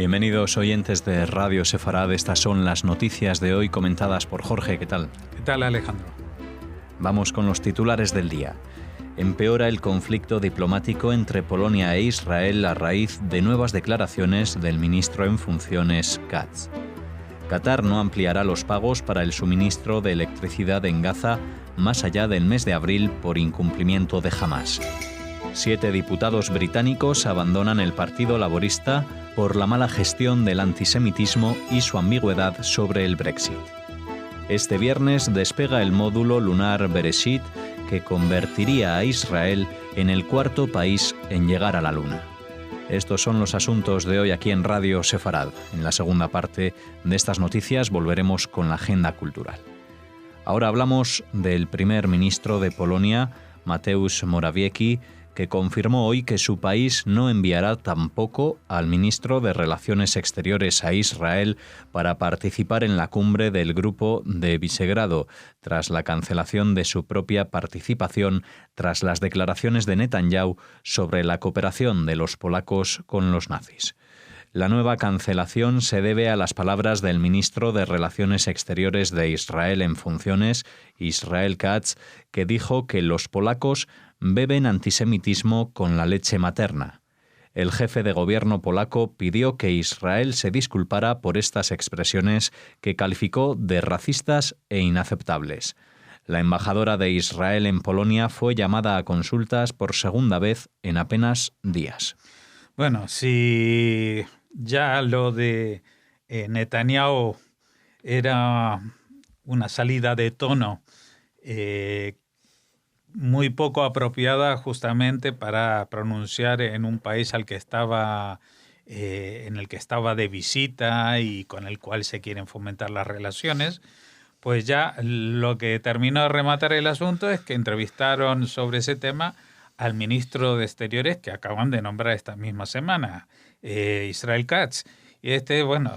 Bienvenidos oyentes de Radio Sefarad. Estas son las noticias de hoy comentadas por Jorge. ¿Qué tal? ¿Qué tal, Alejandro? Vamos con los titulares del día. Empeora el conflicto diplomático entre Polonia e Israel a raíz de nuevas declaraciones del ministro en funciones Katz. Qatar no ampliará los pagos para el suministro de electricidad en Gaza más allá del mes de abril por incumplimiento de Hamás. 7 diputados británicos abandonan el Partido Laborista por la mala gestión del antisemitismo y su ambigüedad sobre el Brexit. Este viernes despega el módulo lunar Bereshit, que convertiría a Israel en el cuarto país en llegar a la Luna. Estos son los asuntos de hoy aquí en Radio Sefarad. En la segunda parte de estas noticias volveremos con la agenda cultural. Ahora hablamos del primer ministro de Polonia, Mateusz Morawiecki, que confirmó hoy que su país no enviará tampoco al ministro de Relaciones Exteriores a Israel para participar en la cumbre del Grupo de Visegrado, tras la cancelación de su propia participación tras las declaraciones de Netanyahu sobre la cooperación de los polacos con los nazis. La nueva cancelación se debe a las palabras del ministro de Relaciones Exteriores de Israel en funciones, Israel Katz, que dijo que los polacos beben antisemitismo con la leche materna. El jefe de gobierno polaco pidió que Israel se disculpara por estas expresiones que calificó de racistas e inaceptables. La embajadora de Israel en Polonia fue llamada a consultas por segunda vez en apenas días. Bueno, si ya lo de Netanyahu era una salida de tono muy poco apropiada justamente para pronunciar en un país al que estaba, en el que estaba de visita y con el cual se quieren fomentar las relaciones, pues ya lo que terminó de rematar el asunto es que entrevistaron sobre ese tema al ministro de Exteriores que acaban de nombrar esta misma semana, Israel Katz. Y bueno,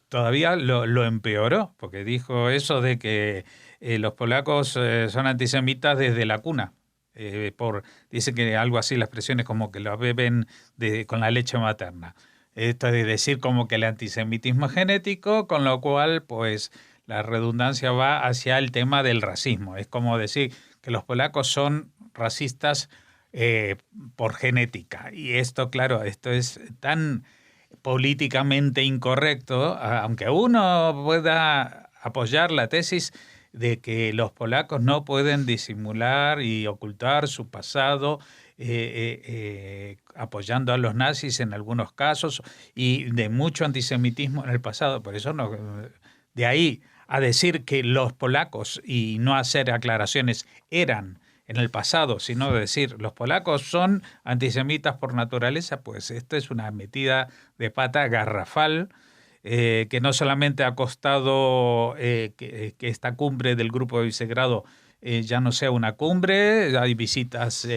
todavía lo empeoró, porque dijo eso de que los polacos son antisemitas desde la cuna. Dice que algo así, la expresión es como que lo beben con la leche materna. Esto es decir, como que el antisemitismo es genético, con lo cual, pues, la redundancia va hacia el tema del racismo. Es como decir que los polacos son racistas por genética. Y esto, claro, esto es tan políticamente incorrecto, aunque uno pueda apoyar la tesis de que los polacos no pueden disimular y ocultar su pasado apoyando a los nazis en algunos casos y de mucho antisemitismo en el pasado. Por eso no, de ahí a decir que los polacos y no hacer aclaraciones eran en el pasado, sino decir los polacos son antisemitas por naturaleza, pues esto es una metida de pata garrafal que no solamente ha costado que esta cumbre del Grupo de Visegrado ya no sea una cumbre, hay visitas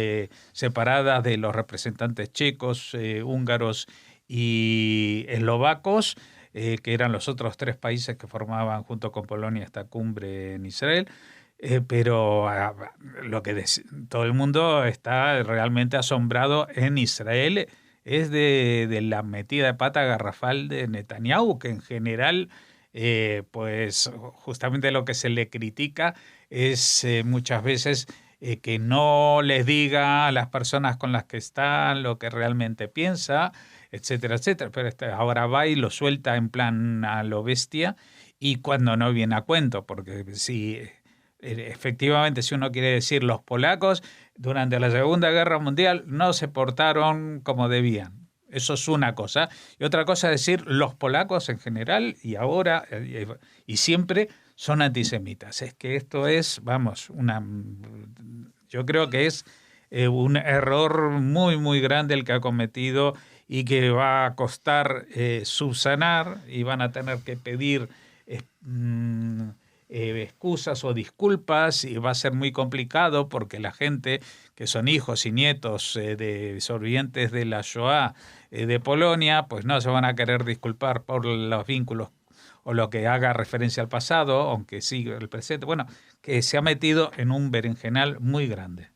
separadas de los representantes checos, húngaros y eslovacos, que eran los otros 3 países que formaban junto con Polonia esta cumbre en Israel. Pero lo que todo el mundo está realmente asombrado en Israel es de la metida de pata garrafal de Netanyahu, que en general, pues justamente lo que se le critica es muchas veces que no les diga a las personas con las que están lo que realmente piensa, etcétera, etcétera. Pero ahora va y lo suelta en plan a lo bestia y cuando no viene a cuento, porque si efectivamente, si uno quiere decir los polacos, durante la Segunda Guerra Mundial no se portaron como debían. Eso es una cosa. Y otra cosa es decir los polacos en general y ahora y siempre son antisemitas. Es que esto es, vamos, yo creo que es un error muy, muy grande el que ha cometido y que va a costar subsanar y van a tener que pedir excusas o disculpas y va a ser muy complicado porque la gente que son hijos y nietos de sobrevivientes de la Shoah de Polonia, pues no se van a querer disculpar por los vínculos o lo que haga referencia al pasado, aunque siga el presente. Bueno, que se ha metido en un berenjenal muy grande.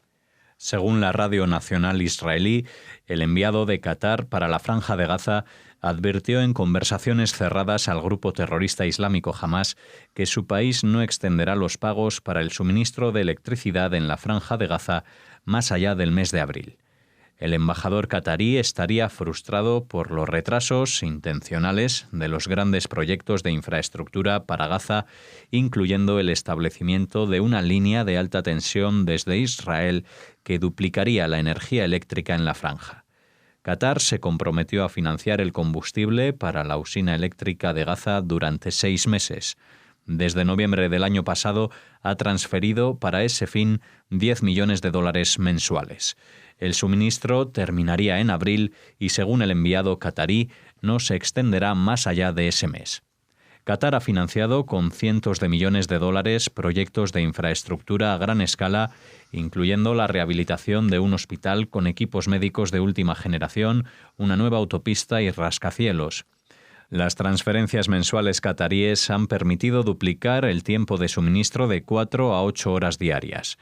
Según la Radio Nacional israelí, el enviado de Qatar para la Franja de Gaza advirtió en conversaciones cerradas al grupo terrorista islámico Hamás que su país no extenderá los pagos para el suministro de electricidad en la Franja de Gaza más allá del mes de abril. El embajador catarí estaría frustrado por los retrasos intencionales de los grandes proyectos de infraestructura para Gaza, incluyendo el establecimiento de una línea de alta tensión desde Israel que duplicaría la energía eléctrica en la franja. Qatar se comprometió a financiar el combustible para la usina eléctrica de Gaza durante 6 meses. Desde noviembre del año pasado ha transferido para ese fin $10 millones mensuales. El suministro terminaría en abril y, según el enviado catarí, no se extenderá más allá de ese mes. Qatar ha financiado con cientos de millones de dólares proyectos de infraestructura a gran escala, incluyendo la rehabilitación de un hospital con equipos médicos de última generación, una nueva autopista y rascacielos. Las transferencias mensuales cataríes han permitido duplicar el tiempo de suministro de 4 a 8 horas diarias.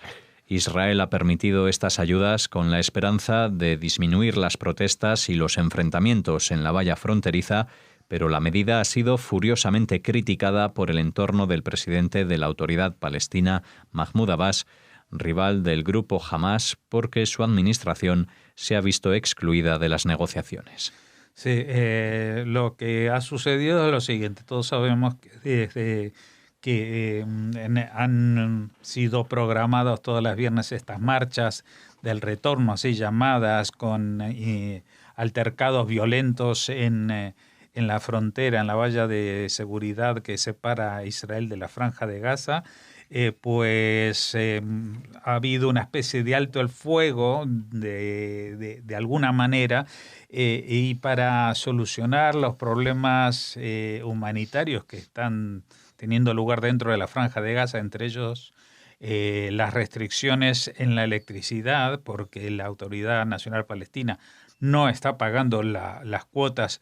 Israel ha permitido estas ayudas con la esperanza de disminuir las protestas y los enfrentamientos en la valla fronteriza, pero la medida ha sido furiosamente criticada por el entorno del presidente de la Autoridad Palestina, Mahmoud Abbas, rival del grupo Hamás, porque su administración se ha visto excluida de las negociaciones. Sí, lo que ha sucedido es lo siguiente. Todos sabemos que han sido programadas todas las viernes estas marchas del retorno, así llamadas, con altercados violentos en la frontera, en la valla de seguridad que separa a Israel de la Franja de Gaza. Ha habido una especie de alto el fuego de alguna manera, y para solucionar los problemas humanitarios que están teniendo lugar dentro de la Franja de Gaza, entre ellos las restricciones en la electricidad, porque la Autoridad Nacional Palestina no está pagando las cuotas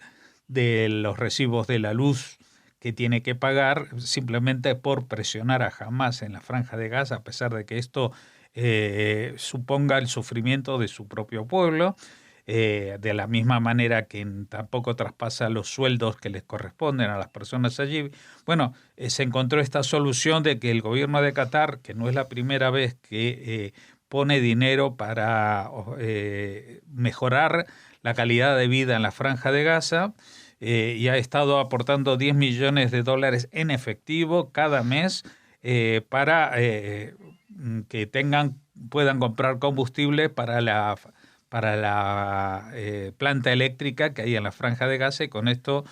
de los recibos de la luz que tiene que pagar, simplemente por presionar a Hamás en la Franja de Gaza, a pesar de que esto suponga el sufrimiento de su propio pueblo, de la misma manera que tampoco traspasa los sueldos que les corresponden a las personas allí. Bueno, se encontró esta solución de que el gobierno de Qatar, que no es la primera vez que pone dinero para mejorar la calidad de vida en la Franja de Gaza, y ha estado aportando $10 millones en efectivo cada mes para que puedan comprar combustible para la planta eléctrica que hay en la Franja de Gaza, y con esto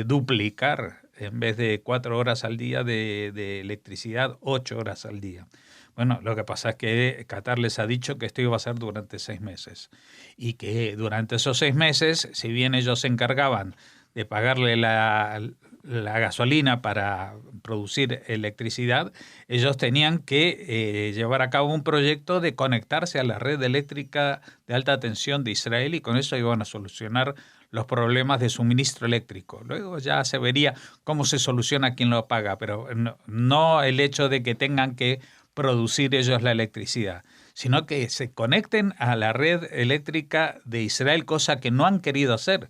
duplicar, en vez de 4 horas al día de electricidad, 8 horas al día. Bueno, lo que pasa es que Qatar les ha dicho que esto iba a ser durante 6 meses y que durante esos 6 meses, si bien ellos se encargaban de pagarle la gasolina para producir electricidad, ellos tenían que llevar a cabo un proyecto de conectarse a la red eléctrica de alta tensión de Israel, y con eso iban a solucionar los problemas de suministro eléctrico. Luego ya se vería cómo se soluciona quién lo paga, pero no el hecho de que tengan que producir ellos la electricidad, sino que se conecten a la red eléctrica de Israel, cosa que no han querido hacer.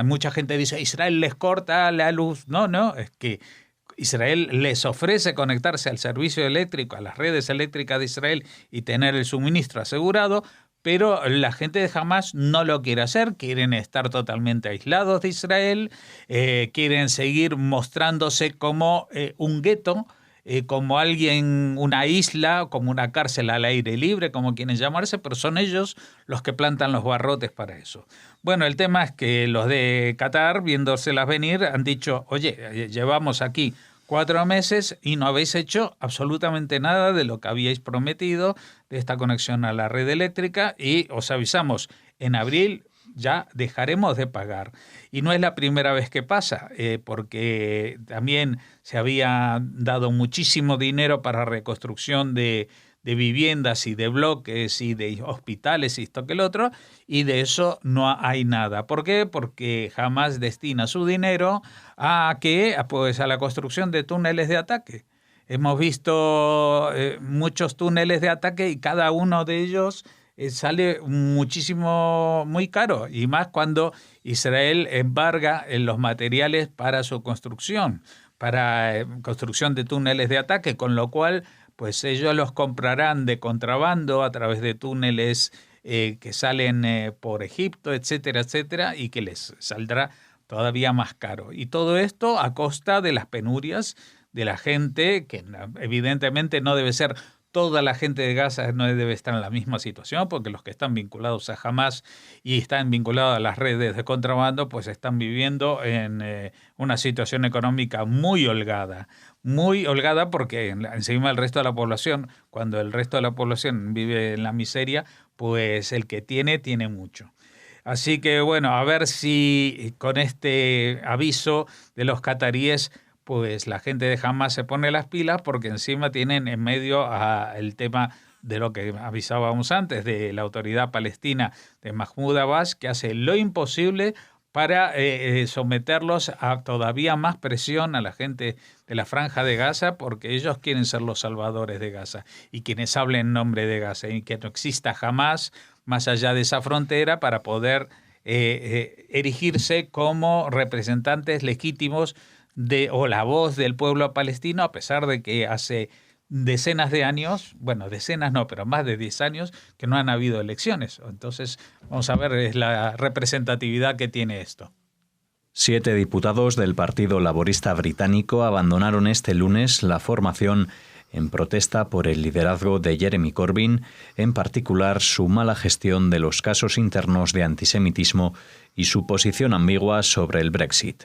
Mucha gente dice, Israel les corta la luz. No, es que Israel les ofrece conectarse al servicio eléctrico, a las redes eléctricas de Israel y tener el suministro asegurado, pero la gente de Hamás no lo quiere hacer, quieren estar totalmente aislados de Israel, quieren seguir mostrándose como un gueto, como una isla, como una cárcel al aire libre, como quieren llamarse, pero son ellos los que plantan los barrotes para eso. Bueno, el tema es que los de Qatar, viéndoselas venir, han dicho, oye, llevamos aquí 4 meses y no habéis hecho absolutamente nada de lo que habíais prometido de esta conexión a la red eléctrica, y os avisamos, en abril ya dejaremos de pagar. Y no es la primera vez que pasa, porque también se había dado muchísimo dinero para reconstrucción de viviendas y de bloques y de hospitales y esto que el otro, y de eso no hay nada. ¿Por qué? Porque Hamás destina su dinero a la construcción de túneles de ataque. Hemos visto muchos túneles de ataque y cada uno de ellos sale muchísimo, muy caro, y más cuando Israel embarga los materiales para su construcción, para construcción de túneles de ataque, con lo cual pues ellos los comprarán de contrabando a través de túneles que salen por Egipto, etcétera, etcétera, y que les saldrá todavía más caro. Y todo esto a costa de las penurias de la gente, que evidentemente no debe ser toda la gente de Gaza, no debe estar en la misma situación, porque los que están vinculados a Hamas y están vinculados a las redes de contrabando, pues están viviendo en una situación económica muy holgada porque encima del resto de la población, cuando el resto de la población vive en la miseria, pues el que tiene mucho. Así que bueno, a ver si con este aviso de los cataríes, pues la gente de Hamas se pone las pilas, porque encima tienen en medio el tema de lo que avisábamos antes, de la autoridad palestina de Mahmoud Abbas, que hace lo imposible para someterlos a todavía más presión a la gente de la Franja de Gaza, porque ellos quieren ser los salvadores de Gaza y quienes hablen en nombre de Gaza, y que no exista jamás más allá de esa frontera para poder erigirse como representantes legítimos o la voz del pueblo palestino, a pesar de que hace decenas de años, bueno, decenas no, pero más de 10 años que no han habido elecciones. Entonces, vamos a ver la representatividad que tiene esto. 7 diputados del Partido Laborista Británico abandonaron este lunes la formación en protesta por el liderazgo de Jeremy Corbyn, en particular su mala gestión de los casos internos de antisemitismo y su posición ambigua sobre el Brexit.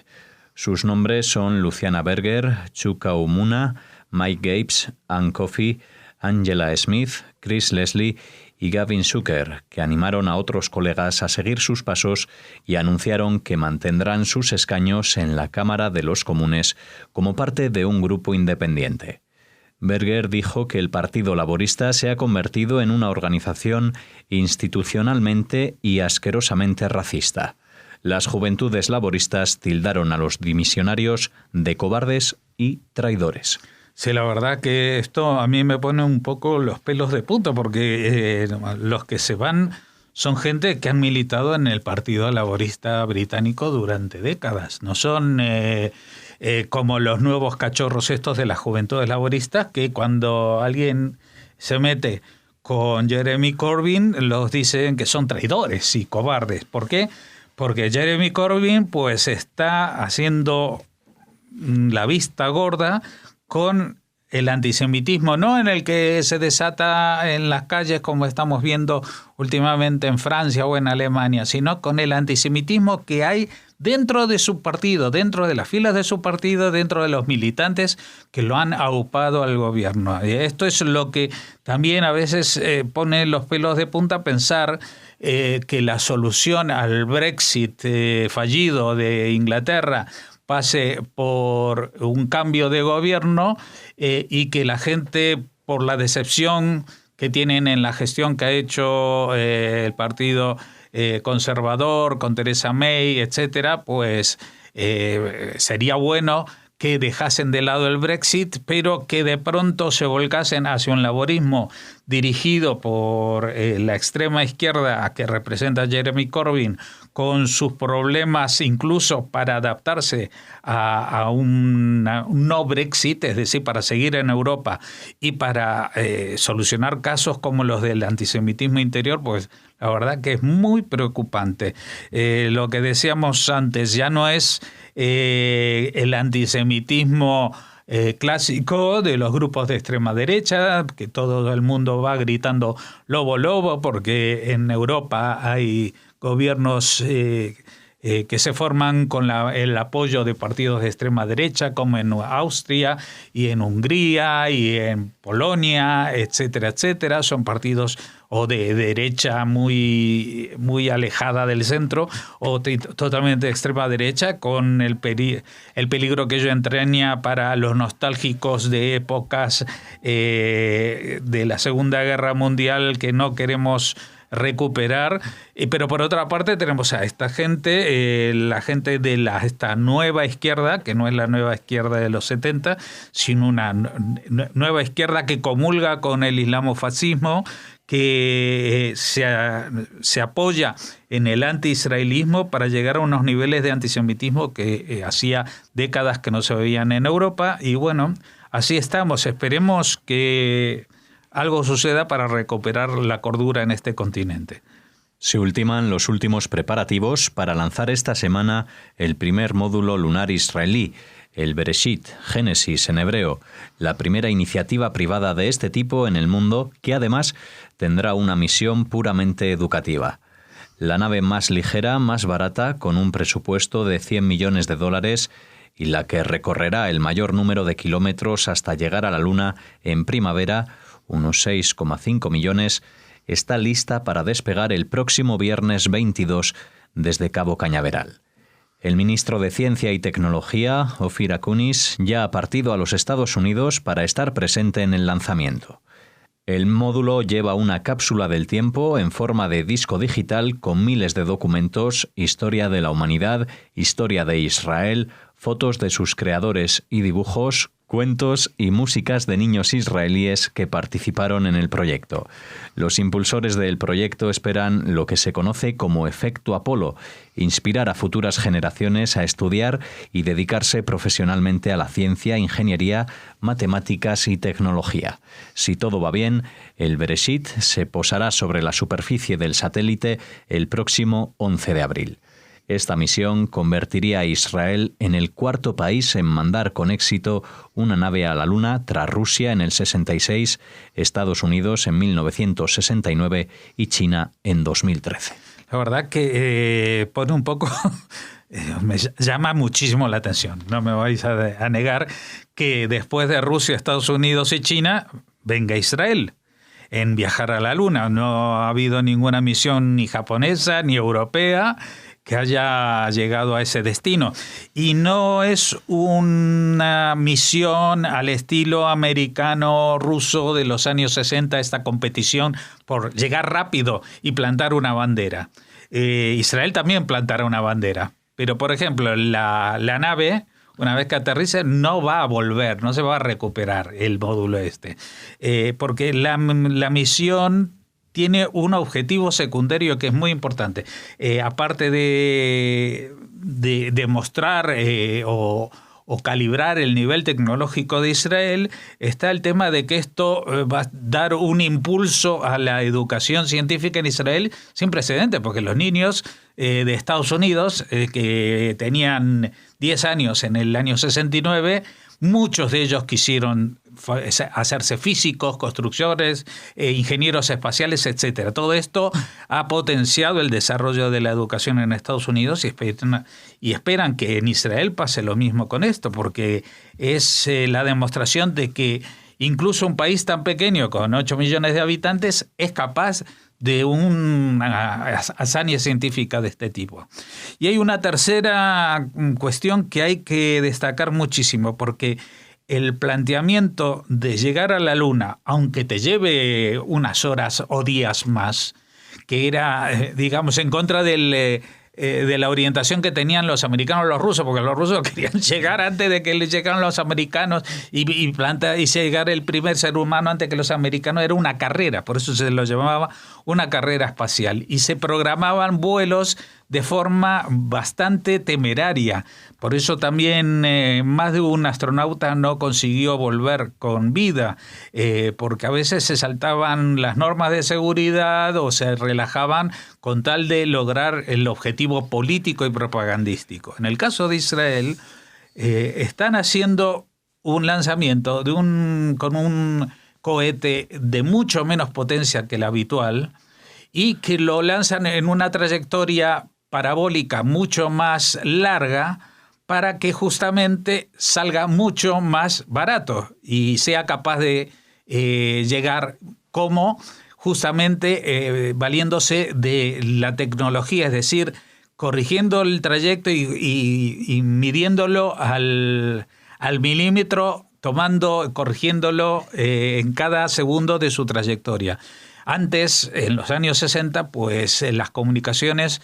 Sus nombres son Luciana Berger, Chuka Umunna, Mike Gapes, Ann Coffey, Angela Smith, Chris Leslie y Gavin Zucker, que animaron a otros colegas a seguir sus pasos y anunciaron que mantendrán sus escaños en la Cámara de los Comunes como parte de un grupo independiente. Berger dijo que el Partido Laborista se ha convertido en una organización institucionalmente y asquerosamente racista. Las juventudes laboristas tildaron a los dimisionarios de cobardes y traidores. Sí, la verdad que esto a mí me pone un poco los pelos de punta, porque los que se van son gente que han militado en el Partido Laborista Británico durante décadas. No son como los nuevos cachorros estos de las juventudes laboristas, que cuando alguien se mete con Jeremy Corbyn los dicen que son traidores y cobardes. ¿Por qué? Porque Jeremy Corbyn pues está haciendo la vista gorda con el antisemitismo, no en el que se desata en las calles como estamos viendo últimamente en Francia o en Alemania, sino con el antisemitismo que hay dentro de su partido, dentro de las filas de su partido, dentro de los militantes que lo han aupado al gobierno. Y esto es lo que también a veces pone los pelos de punta, pensar que la solución al Brexit fallido de Inglaterra pase por un cambio de gobierno y que la gente, por la decepción que tienen en la gestión que ha hecho el partido conservador con Theresa May, etcétera, pues sería bueno que dejasen de lado el Brexit, pero que de pronto se volcasen hacia un laborismo dirigido por la extrema izquierda que representa Jeremy Corbyn, con sus problemas incluso para adaptarse a un no Brexit, es decir, para seguir en Europa y para solucionar casos como los del antisemitismo interior, pues la verdad que es muy preocupante. Lo que decíamos antes, ya no es el antisemitismo clásico de los grupos de extrema derecha, que todo el mundo va gritando lobo, lobo, porque en Europa hay gobiernos que se forman con el apoyo de partidos de extrema derecha, como en Austria y en Hungría y en Polonia, etcétera, etcétera. Son partidos o de derecha muy, muy alejada del centro o totalmente de extrema derecha, con el peligro que ello entraña para los nostálgicos de épocas de la Segunda Guerra Mundial que no queremos recuperar. Pero por otra parte tenemos a esta gente, la gente de esta nueva izquierda, que no es la nueva izquierda de los 70, sino una nueva izquierda que comulga con el islamofascismo, que se apoya en el anti-israelismo para llegar a unos niveles de antisemitismo que hacía décadas que no se veían en Europa. Y bueno, así estamos. Esperemos que algo suceda para recuperar la cordura en este continente. Se ultiman los últimos preparativos para lanzar esta semana el primer módulo lunar israelí, el Bereshit, Génesis en hebreo, la primera iniciativa privada de este tipo en el mundo, que además tendrá una misión puramente educativa. La nave más ligera, más barata, con un presupuesto de $100 millones y la que recorrerá el mayor número de kilómetros hasta llegar a la Luna en primavera, unos 6,5 millones, está lista para despegar el próximo viernes 22 desde Cabo Cañaveral. El ministro de Ciencia y Tecnología, Ofir Akunis, ya ha partido a los Estados Unidos para estar presente en el lanzamiento. El módulo lleva una cápsula del tiempo en forma de disco digital con miles de documentos, historia de la humanidad, historia de Israel, fotos de sus creadores y dibujos, cuentos y músicas de niños israelíes que participaron en el proyecto. Los impulsores del proyecto esperan lo que se conoce como efecto Apolo, inspirar a futuras generaciones a estudiar y dedicarse profesionalmente a la ciencia, ingeniería, matemáticas y tecnología. Si todo va bien, el Bereshit se posará sobre la superficie del satélite el próximo 11 de abril. Esta misión convertiría a Israel en el cuarto país en mandar con éxito una nave a la Luna tras Rusia en el 66, Estados Unidos en 1969 y China en 2013. La verdad que pone un poco, me llama muchísimo la atención. No me vais a negar que después de Rusia, Estados Unidos y China, venga Israel en viajar a la Luna. No ha habido ninguna misión ni japonesa ni europea que haya llegado a ese destino. Y no es una misión al estilo americano-ruso de los años 60, esta competición por llegar rápido y plantar una bandera. Israel también plantará una bandera. Pero, por ejemplo, la nave, una vez que aterrice, no va a volver, no se va a recuperar el módulo porque la misión tiene un objetivo secundario que es muy importante. Aparte de mostrar o calibrar el nivel tecnológico de Israel, está el tema de que esto va a dar un impulso a la educación científica en Israel sin precedentes, porque los niños de Estados Unidos, que tenían 10 años en el año 69, muchos de ellos quisieron hacerse físicos, constructores, ingenieros espaciales, etcétera. Todo esto ha potenciado el desarrollo de la educación en Estados Unidos y esperan que en Israel pase lo mismo con esto, porque es la demostración de que incluso un país tan pequeño, con 8 millones de habitantes, es capaz de una hazaña científica de este tipo. Y hay una tercera cuestión que hay que destacar muchísimo, porque el planteamiento de llegar a la Luna, aunque te lleve unas horas o días más, que era, digamos, en contra de la orientación que tenían los americanos y los rusos, porque los rusos querían llegar antes de que les llegaran los americanos y llegar el primer ser humano antes que los americanos. Era una carrera, por eso se lo llamaba una carrera espacial, y se programaban vuelos de forma bastante temeraria. Por eso también más de un astronauta no consiguió volver con vida, porque a veces se saltaban las normas de seguridad o se relajaban con tal de lograr el objetivo político y propagandístico. En el caso de Israel, están haciendo un lanzamiento con un cohete de mucho menos potencia que el habitual y que lo lanzan en una trayectoria parabólica mucho más larga para que justamente salga mucho más barato y sea capaz de llegar como justamente valiéndose de la tecnología, es decir, corrigiendo el trayecto y midiéndolo al milímetro, corrigiéndolo en cada segundo de su trayectoria. Antes, en los años 60, pues las comunicaciones,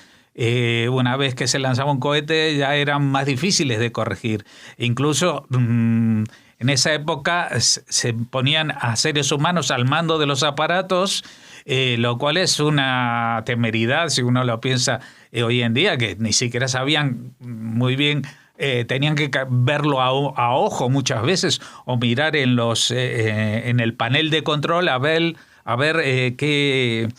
una vez que se lanzaba un cohete, ya eran más difíciles de corregir. Incluso en esa época se ponían a seres humanos al mando de los aparatos lo cual es una temeridad si uno lo piensa hoy en día, que ni siquiera sabían muy bien, tenían que verlo a ojo muchas veces o mirar en el panel de control a ver qué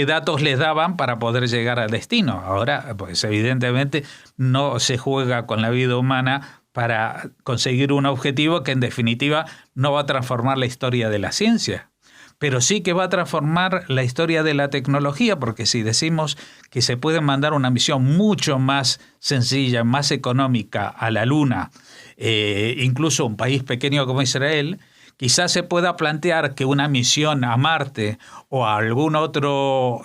datos les daban para poder llegar al destino. Ahora, pues evidentemente no se juega con la vida humana para conseguir un objetivo que en definitiva no va a transformar la historia de la ciencia, pero sí que va a transformar la historia de la tecnología, porque si decimos que se puede mandar una misión mucho más sencilla, más económica a la Luna, incluso un país pequeño como Israel, quizás se pueda plantear que una misión a Marte o a algún otro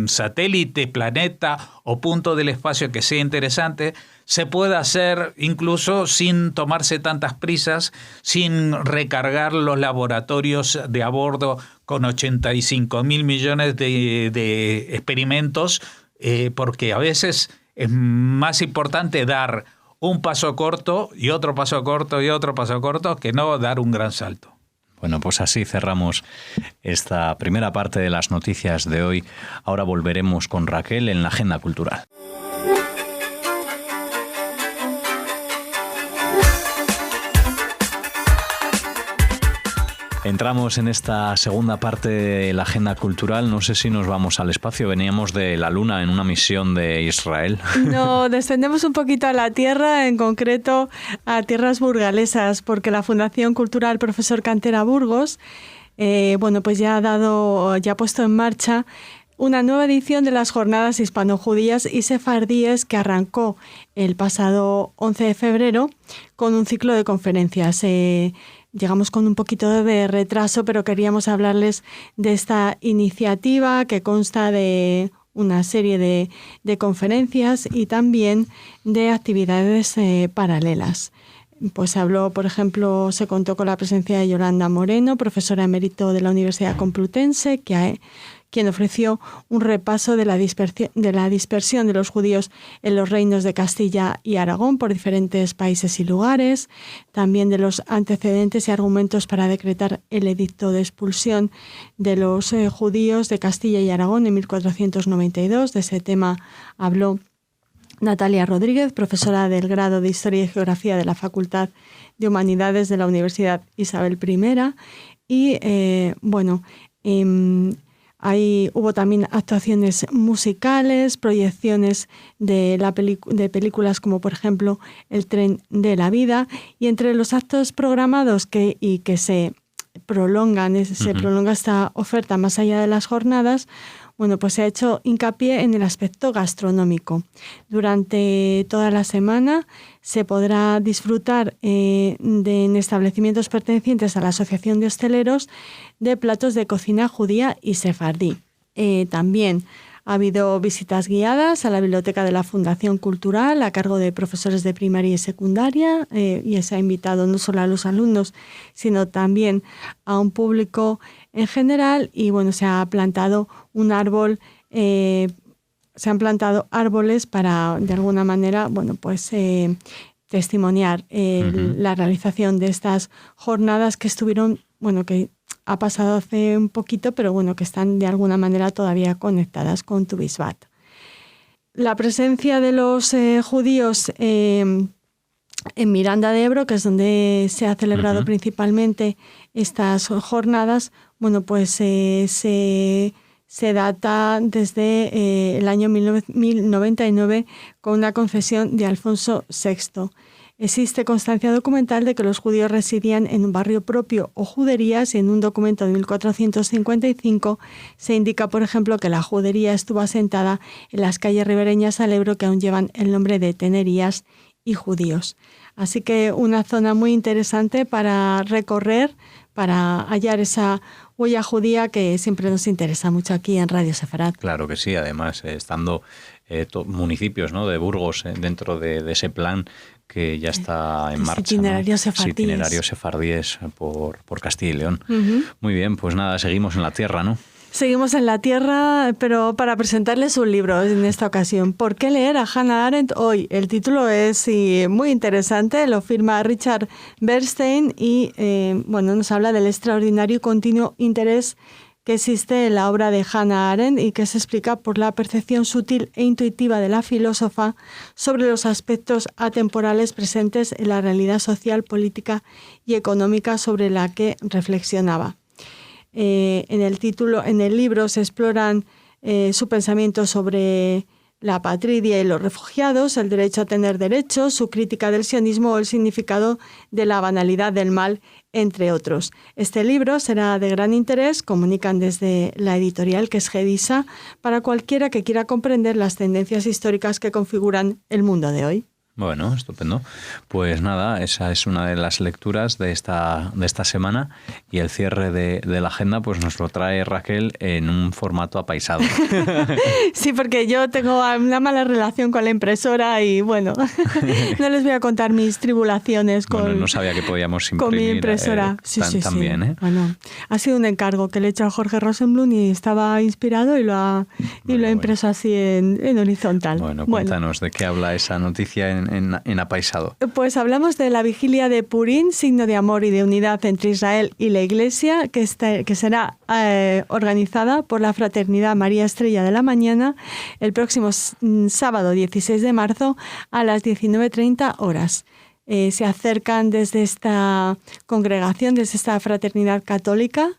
satélite, planeta o punto del espacio que sea interesante, se puede hacer incluso sin tomarse tantas prisas, sin recargar los laboratorios de a bordo con 85.000 millones de experimentos, porque a veces es más importante dar un paso corto y otro paso corto y otro paso corto que no dar un gran salto. Bueno, pues así cerramos esta primera parte de las noticias de hoy. Ahora volveremos con Raquel en la Agenda Cultural. Entramos en esta segunda parte de la Agenda Cultural. No sé si nos vamos al espacio. Veníamos de la Luna en una misión de Israel. No, descendemos un poquito a la Tierra, en concreto a tierras burgalesas, porque la Fundación Cultural Profesor Cantera Burgos, pues ya ha puesto en marcha una nueva edición de las jornadas hispano-judías y sefardíes que arrancó el pasado 11 de febrero con un ciclo de conferencias. Llegamos con un poquito de retraso, pero queríamos hablarles de esta iniciativa que consta de una serie de conferencias y también de actividades paralelas. Pues por ejemplo, se contó con la presencia de Yolanda Moreno, profesora emérito de la Universidad Complutense, quien ofreció un repaso de la dispersión de los judíos en los reinos de Castilla y Aragón por diferentes países y lugares, también de los antecedentes y argumentos para decretar el edicto de expulsión de los judíos de Castilla y Aragón en 1492. De ese tema habló Natalia Rodríguez, profesora del grado de Historia y Geografía de la Facultad de Humanidades de la Universidad Isabel I. Y hubo también actuaciones musicales, proyecciones de películas como por ejemplo El tren de la vida, y entre los actos programados que se prolonga esta oferta más allá de las jornadas, pues se ha hecho hincapié en el aspecto gastronómico. Durante toda la semana se podrá disfrutar en establecimientos pertenecientes a la Asociación de Hosteleros de platos de cocina judía y sefardí. También ha habido visitas guiadas a la biblioteca de la Fundación Cultural a cargo de profesores de primaria y secundaria, y se ha invitado no solo a los alumnos, sino también a un público en general, y se ha plantado un árbol, se han plantado árboles para, de alguna manera, testimoniar la realización de estas jornadas que estuvieron, que ha pasado hace un poquito, pero que están de alguna manera todavía conectadas con Tu Bisbat. La presencia de los judíos en Miranda de Ebro, que es donde se ha celebrado principalmente estas jornadas, se data desde el año 1099 con una confesión de Alfonso VI. Existe constancia documental de que los judíos residían en un barrio propio o juderías, y en un documento de 1455 se indica, por ejemplo, que la judería estuvo asentada en las calles ribereñas al Ebro, que aún llevan el nombre de tenerías y judíos. Así que una zona muy interesante para recorrer, para hallar esa huella judía que siempre nos interesa mucho aquí en Radio Sefarad. Claro que sí, además estando municipios, ¿no?, de Burgos dentro de ese plan que ya está en marcha. Itinerarios sefardíes. Itinerarios sefardíes por Castilla y León. Muy bien, pues nada, seguimos en la tierra, ¿no? Seguimos en la tierra, pero para presentarles un libro en esta ocasión. ¿Por qué leer a Hannah Arendt hoy? El título es muy interesante, lo firma Richard Bernstein y nos habla del extraordinario y continuo interés que existe en la obra de Hannah Arendt y que se explica por la percepción sutil e intuitiva de la filósofa sobre los aspectos atemporales presentes en la realidad social, política y económica sobre la que reflexionaba. En el libro se exploran su pensamiento sobre la apatridia y los refugiados, el derecho a tener derechos, su crítica del sionismo o el significado de la banalidad del mal, entre otros. Este libro será de gran interés, comunican desde la editorial, que es Gedisa, para cualquiera que quiera comprender las tendencias históricas que configuran el mundo de hoy. Bueno, estupendo. Pues nada, esa es una de las lecturas de esta semana, y el cierre de la agenda pues nos lo trae Raquel en un formato apaisado. Sí, porque yo tengo una mala relación con la impresora y bueno, no les voy a contar mis tribulaciones con, bueno, no sabía que podíamos imprimir con mi impresora. Sí. También, ¿eh? Bueno, ha sido un encargo que le he hecho a Jorge Rosenblum y estaba inspirado y lo ha impreso así en horizontal. Bueno, cuéntanos de qué habla esa noticia en apaisado. Pues hablamos de la vigilia de Purim, signo de amor y de unidad entre Israel y la Iglesia, que será organizada por la Fraternidad María Estrella de la Mañana el próximo sábado 16 de marzo a las 19:30 horas. Se acercan desde esta congregación, desde esta fraternidad católica,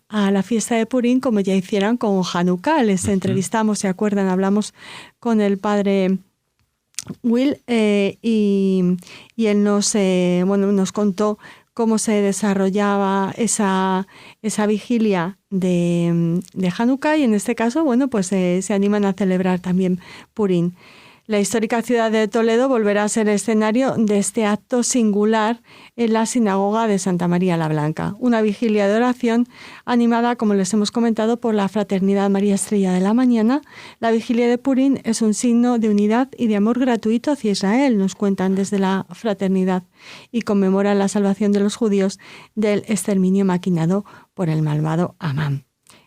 a la fiesta de Purim, como ya hicieron con Hanukkah. Les entrevistamos, ¿se acuerdan? Hablamos con el padre Will y él nos contó cómo se desarrollaba esa vigilia de Hanukkah, y en este caso, pues se animan a celebrar también Purim. La histórica ciudad de Toledo volverá a ser escenario de este acto singular en la sinagoga de Santa María la Blanca. Una vigilia de oración animada, como les hemos comentado, por la Fraternidad María Estrella de la Mañana. La vigilia de Purim es un signo de unidad y de amor gratuito hacia Israel, nos cuentan desde la fraternidad, y conmemora la salvación de los judíos del exterminio maquinado por el malvado Amán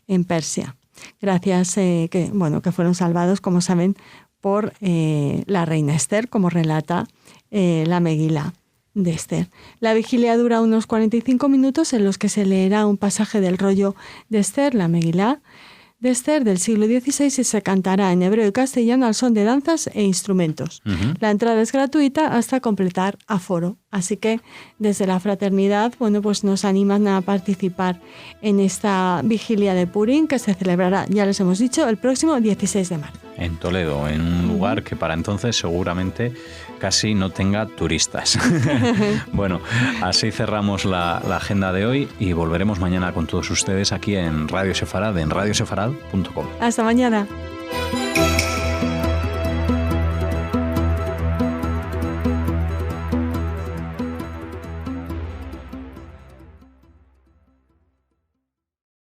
en Persia. Gracias, que fueron salvados, como saben, por la reina Esther, como relata la Megilá de Esther. La vigilia dura unos 45 minutos en los que se leerá un pasaje del rollo de Esther, la Megilá de Esther del siglo XVI, y se cantará en hebreo y castellano al son de danzas e instrumentos. La entrada es gratuita hasta completar aforo. Así que desde la fraternidad, pues nos animan a participar en esta vigilia de Purim, que se celebrará, ya les hemos dicho, el próximo 16 de marzo. En Toledo, en un lugar que para entonces seguramente casi no tenga turistas. Bueno, así cerramos la agenda de hoy y volveremos mañana con todos ustedes aquí en Radio Sefarad, en radiosefarad.com. Hasta mañana.